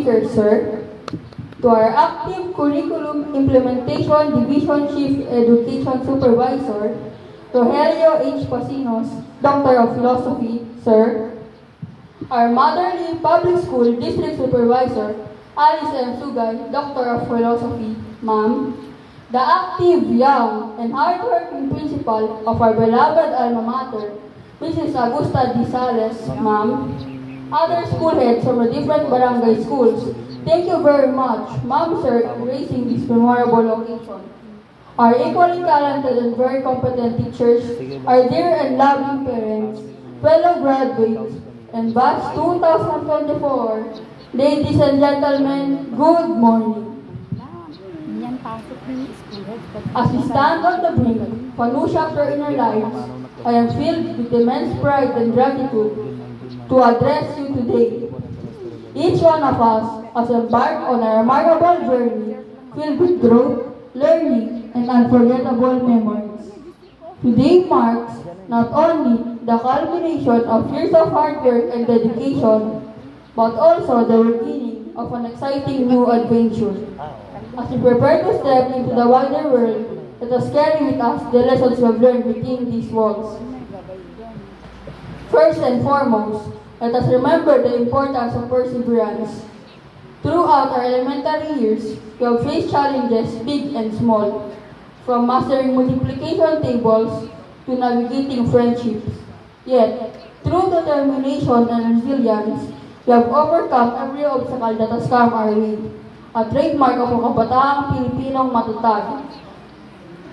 speakers, sir. To our active curriculum implementation division chief education supervisor, Rogelio H. Pasinos, Doctor of Philosophy, sir. Our motherly public school district supervisor, Alice M. Sugay, Doctor of Philosophy, ma'am. The active, young, and hardworking principal of our beloved alma mater, Mrs. Augusta D. Sales, ma'am. Other school heads from the different barangay schools, thank you very much, ma'am, sir, in raising this memorable occasion. Our equally talented and very competent teachers, our dear and loving parents, fellow graduates, and batch 2024, ladies and gentlemen, good morning. As we stand on the brink of a new chapter in our lives, I am filled with immense pride and gratitude to address you today. Each one of us has embarked on a remarkable journey filled with growth, learning, and unforgettable memories. Today marks not only the culmination of years of hard work and dedication, but also the beginning of an exciting new adventure. As we prepare to step into the wider world, let us carry with us the lessons we have learned within these walls. First and foremost, let us remember the importance of perseverance. Throughout our elementary years, we have faced challenges big and small, from mastering multiplication tables to navigating friendships. Yet, through determination and resilience, we have overcome every obstacle that has come our way, a trademark of a kabataang Pilipinong matatag.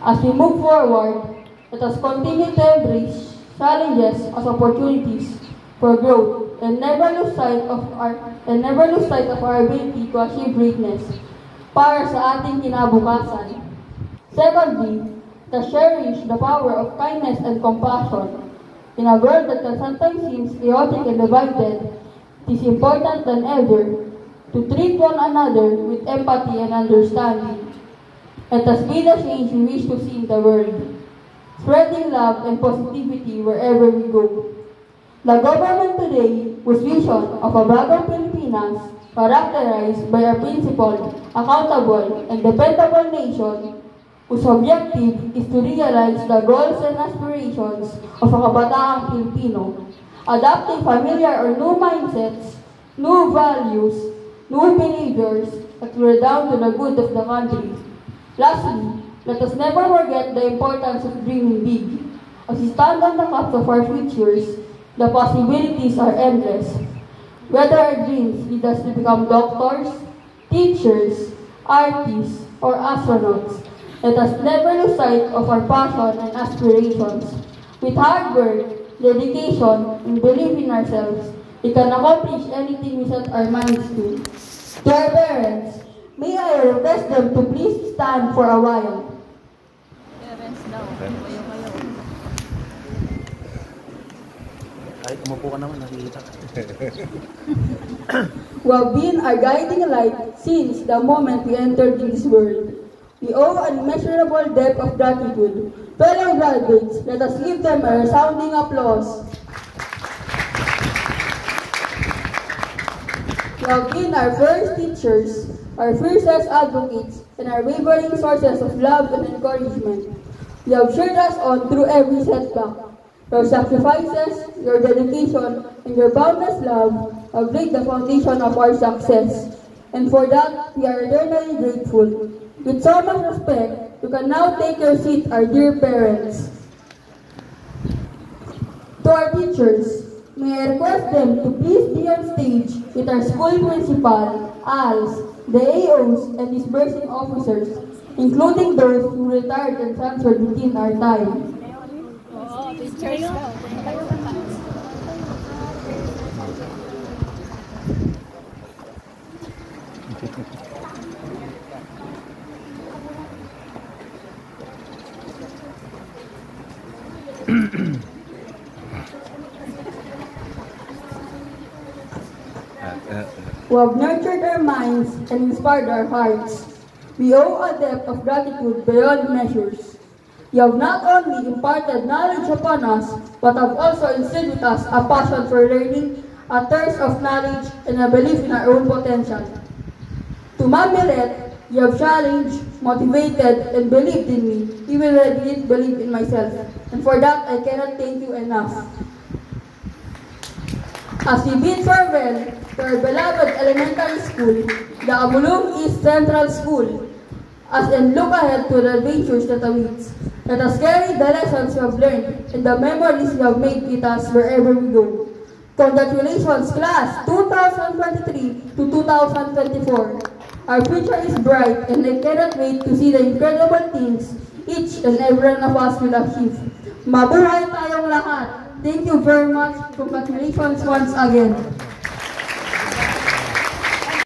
As we move forward, let us continue to embrace challenges as opportunities for growth and never lose sight of our ability to achieve greatness para sa ating kinabukasan. Secondly, let us cherish the power of kindness and compassion. In a world that can sometimes seem chaotic and divided, it is important than ever to treat one another with empathy and understanding. Let us be the change we wish to see in the world, spreading love and positivity wherever we go. The government today, whose vision of a bagong Pilipinas, characterized by a principled, accountable, and dependable nation, whose objective is to realize the goals and aspirations of a kabataang Pilipino, adopting familiar or new mindsets, new values, new behaviors that will redound to the good of the country. Lastly, let us never forget the importance of dreaming big. As we stand on the cusp of our futures, the possibilities are endless. Whether our dreams lead us to become doctors, teachers, artists, or astronauts, let us never lose sight of our passion and aspirations. With hard work, dedication, and belief in ourselves, we can accomplish anything we set our minds to. To our parents, may I request them to please stand for a while. Parents daw. Ay, umupo ka naman, nakikita. Who have been our guiding light since the moment we entered in this world. We owe an immeasurable debt of gratitude. Fellow graduates, let us give them a resounding applause. You have been our first teachers, our fiercest advocates, and our wavering sources of love and encouragement. You have cheered us on through every setback. Your sacrifices, your dedication, and your boundless love have laid the foundation of our success. And for that, we are eternally grateful. With so much respect, you can now take your seat, our dear parents. To our teachers, may I request them to please be on stage with our school principal, ALS, the AOs, and disbursing officers, including those who retired and transferred within our time. Who have nurtured our minds and inspired our hearts. We owe a debt of gratitude beyond measures. You have not only imparted knowledge upon us, but have also instilled with us a passion for learning, a thirst of knowledge, and a belief in our own potential. To Ma'am Miret, you have challenged, motivated, and believed in me, even when I didn't believe in myself. And for that, I cannot thank you enough. As we bid farewell to our beloved elementary school, the Amulong East Central School, and look ahead to the adventures that awaits. Let us carry the lessons we have learned and the memories we have made with us wherever we go. Congratulations, class 2023 to 2024. Our future is bright and I cannot wait to see the incredible things each and every one of us will achieve. Mabuhay tayong lahat! Thank you very much. Congratulations once again.